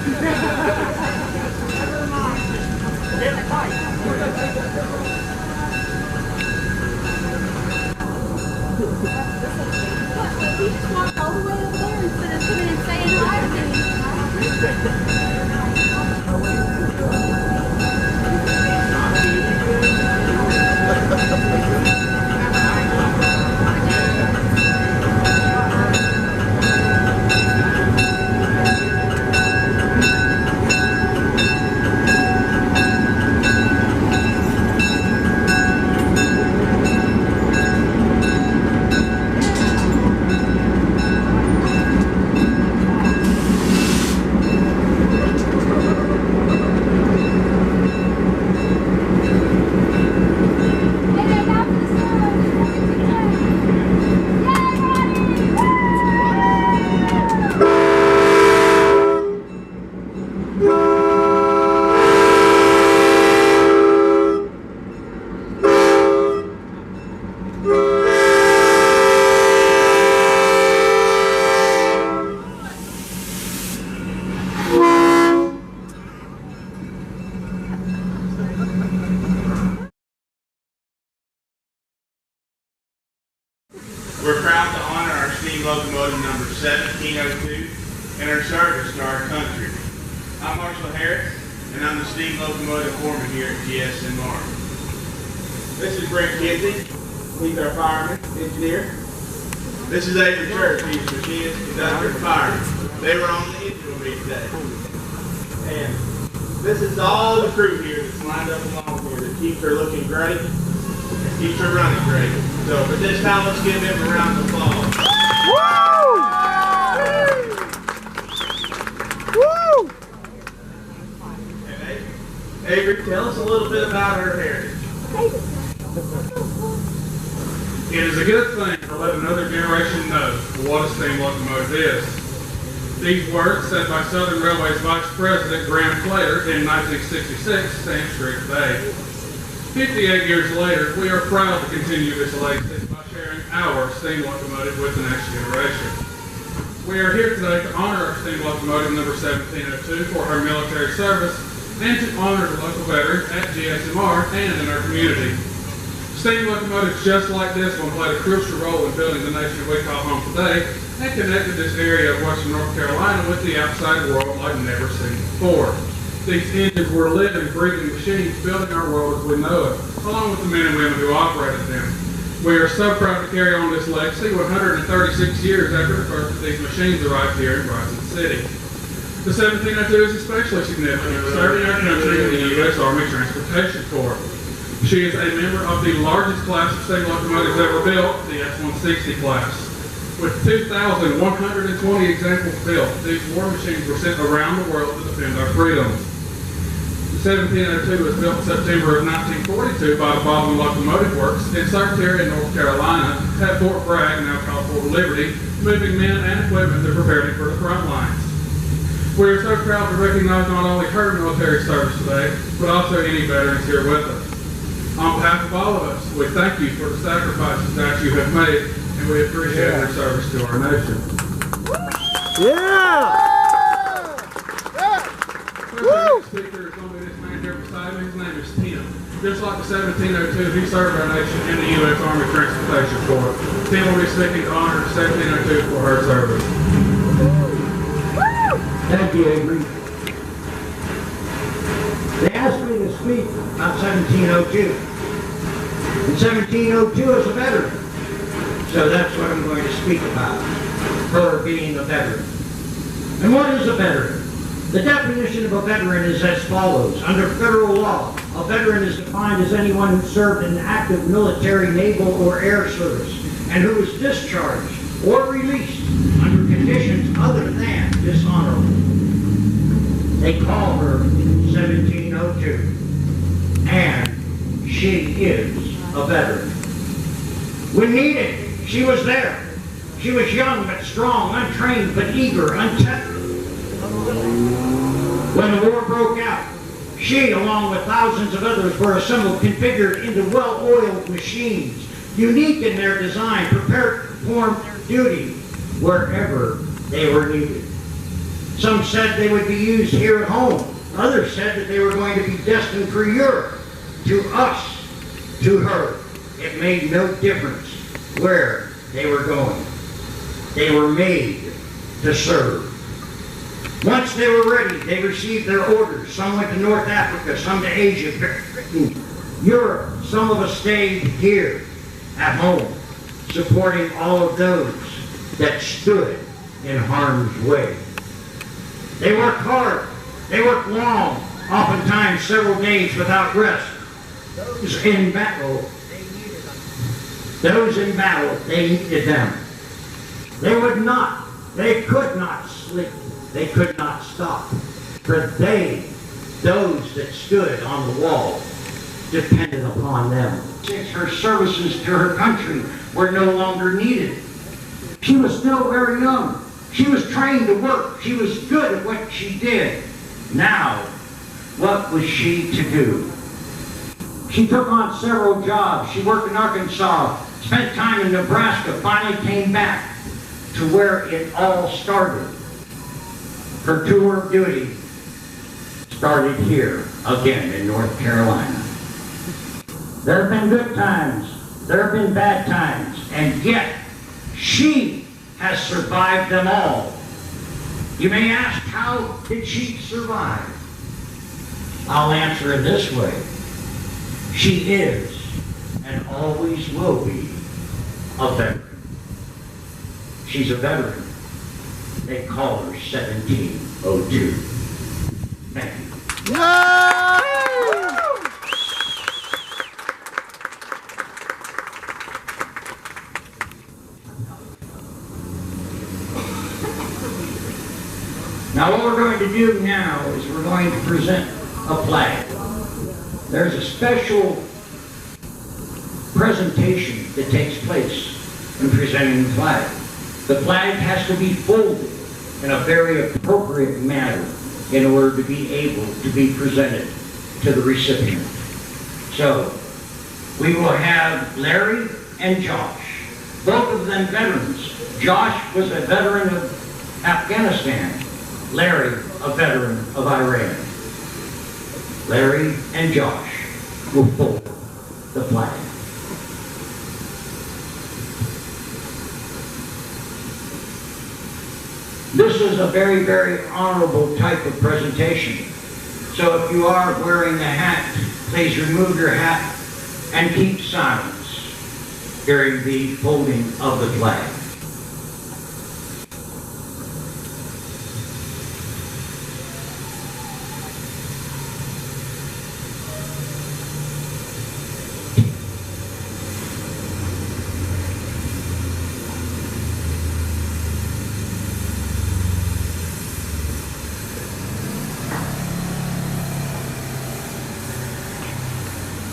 He just walked all the way over there instead of coming and saying hi to me. We're proud to honor our Steam Locomotive number 1702 and our service to our country. I'm Marshall Harris, and I'm the Steam Locomotive foreman here at GSMR. This is Brent Kinsey. He's our fireman, engineer. This is Avery Church. He's machinist, conductor, and fireman. They were on the engine with me today. And this is all the crew here that's lined up along here that keeps her looking great and keeps her running great. So at this time, let's give him a round of applause. Woo! Woo! And Avery, tell us a little bit about her heritage. It is a good thing to let another generation know what a steam locomotive is. These words, said by Southern Railway's Vice President Graham Slater in 1966, stand true today. 58 years later, we are proud to continue this legacy by sharing our steam locomotive with the next generation. We are here today to honor our steam locomotive number 1702 for her military service and to honor the local veterans at GSMR and in our community. Steam locomotives just like this one played a crucial role in building the nation we call home today and connected this area of western North Carolina with the outside world like never seen before. These engines were living, breathing machines building our world as we know it, along with the men and women who operated them. We are so proud to carry on this legacy 136 years after the first of these machines arrived here in Bryson City. The 1702 is especially significant, serving our country in the U.S. Army Transportation Corps. She is a member of the largest class of steam locomotives ever built, the S160 Class. With 2,120 examples built, these war machines were sent around the world to defend our freedoms. The 1702 was built in September of 1942 by the Baldwin Locomotive Works and served here in North Carolina at Fort Bragg, now called Fort Liberty, moving men and equipment to prepare them for the front lines. We are so proud to recognize not only her military service today, but also any veterans here with us. On behalf of all of us, we thank you for the sacrifices that you have made, and we appreciate your service to our nation. Yeah! Woo! Speaker is going to be this man here beside me. His name is Tim. Just like the 1702, he served our nation in the U.S. Army Transportation Corps. Tim will be speaking to honor the 1702 for her service. Thank you, Avery. They asked me to speak on 1702. And 1702 is a veteran. So that's what I'm going to speak about, her being a veteran. And what is a veteran? The definition of a veteran is as follows. Under federal law, a veteran is defined as anyone who served in active military, naval, or air service, and who was discharged or released under conditions other than dishonorable. They call her 1702, and she is a veteran. When needed, she was there. She was young but strong, untrained but eager, untested. When the war broke out, she, along with thousands of others, were assembled, configured into well-oiled machines, unique in their design, prepared to perform their duty wherever they were needed. Some said they would be used here at home. Others said that they were going to be destined for Europe. To us, to her, it made no difference where they were going. They were made to serve. Once they were ready, they received their orders. Some went to North Africa, some to Asia, Britain, Europe. Some of us stayed here at home, supporting all of those that stood in harm's way. They worked hard. They worked long, oftentimes several days without rest. Those in battle, they needed them. They would not, they could not sleep. They could not stop. For those that stood on the wall, depended upon them. Her services to her country were no longer needed. She was still very young. She was trained to work. She was good at what she did. Now, what was she to do? She took on several jobs. She worked in Arkansas, spent time in Nebraska, finally came back to where it all started. Her tour of duty started here, again in North Carolina. There have been good times, there have been bad times, and yet she has survived them all. You may ask, how did she survive? I'll answer it this way. She is, and always will be, a veteran. She's a veteran. They call her 1702. Thank you. Now what we're going to do now is we're going to present a flag. There's a special presentation that takes place in presenting the flag. The flag has to be folded in a very appropriate manner in order to be able to be presented to the recipient. So, we will have Larry and Josh, both of them veterans. Josh was a veteran of Afghanistan. Larry, a veteran of Iran. Larry and Josh will fold the flag. This is a very, very honorable type of presentation. So if you are wearing a hat, please remove your hat and keep silence during the folding of the flag.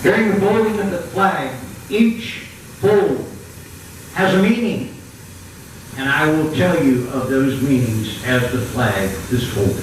During the folding of the flag, each fold has a meaning, and I will tell you of those meanings as the flag is folded.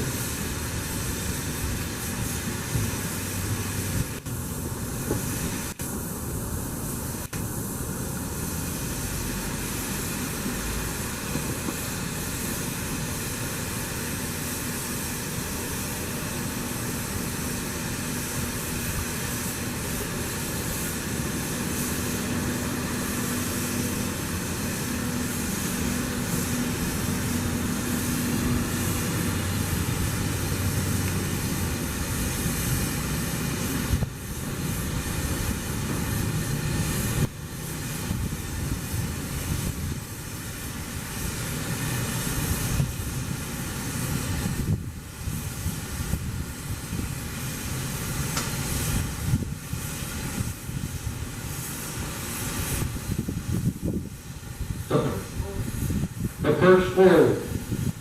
The first fold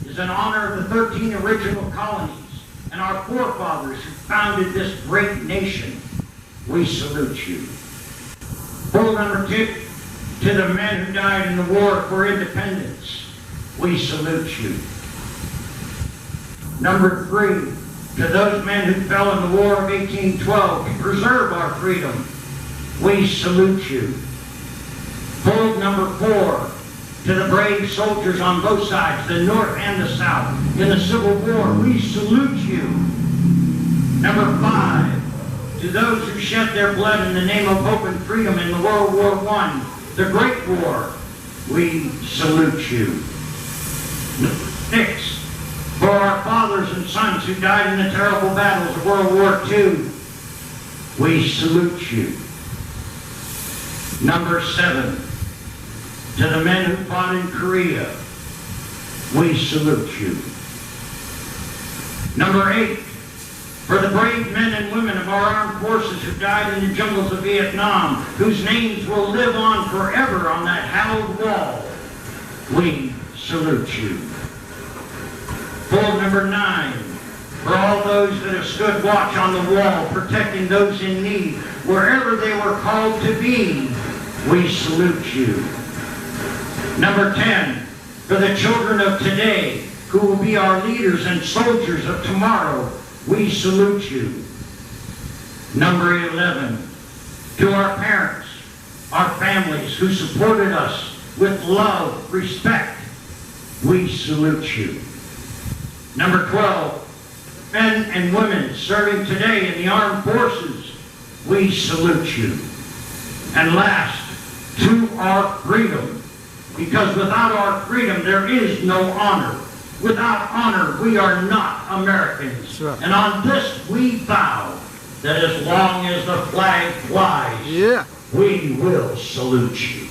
is in honor of the 13 original colonies and our forefathers who founded this great nation. We salute you. Fold number 2, to the men who died in the war for independence. We salute you. Number 3, to those men who fell in the War of 1812 to preserve our freedom. We salute you. Fold number 4, To the brave soldiers on both sides, the North and the South, in the Civil War, we salute you. Number 5, to those who shed their blood in the name of hope and freedom in the World War I, the Great War, we salute you. Number 6, for our fathers and sons who died in the terrible battles of World War II, we salute you. Number 7, to the men who fought in Korea, we salute you. Number 8, for the brave men and women of our armed forces who died in the jungles of Vietnam, whose names will live on forever on that hallowed wall, we salute you. Full number 9, for all those that have stood watch on the wall, protecting those in need, wherever they were called to be, we salute you. Number 10, for the children of today, who will be our leaders and soldiers of tomorrow, we salute you. Number 11, to our parents, our families who supported us with love, respect, we salute you. Number 12, men and women serving today in the armed forces, we salute you. And last, to our freedom, because without our freedom there is no honor. Without honor we are not Americans. Right. And on this we vow that as long as the flag flies, we will salute you.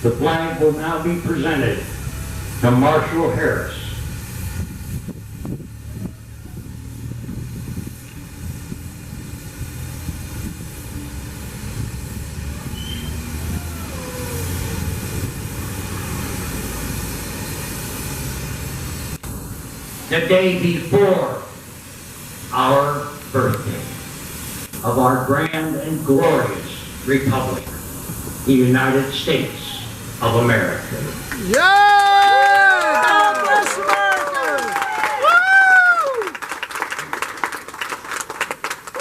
The flag will now be presented to Marshal Harris. The day before our birthday of our grand and glorious Republic, the United States of America. Yeah! God bless America! Woo! Woo!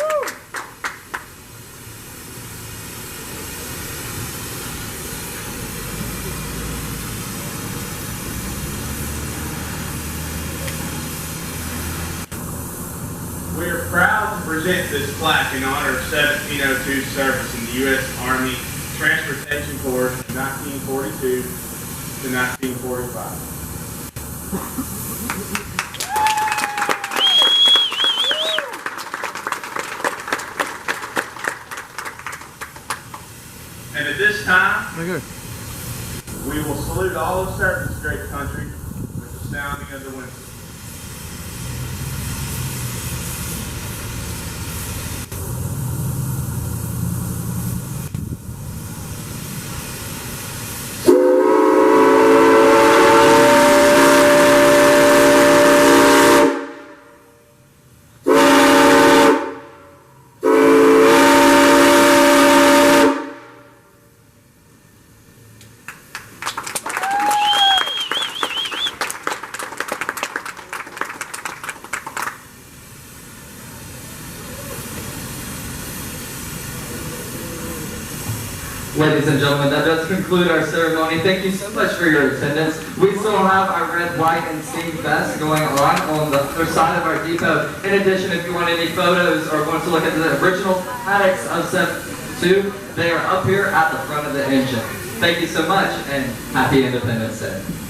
We are proud to present this plaque in honor of 1702 service in the U.S. Army Transportation Corps from 1942 to 1945. And at this time, we will salute all who serve this great country with the sounding of the whistle. Ladies and gentlemen, that does conclude our ceremony. Thank you so much for your attendance. We still have our red, white, and steam fest going on the other side of our depot. In addition, if you want any photos or want to look at the original schematics of Step 2, they are up here at the front of the engine. Thank you so much, and happy Independence Day.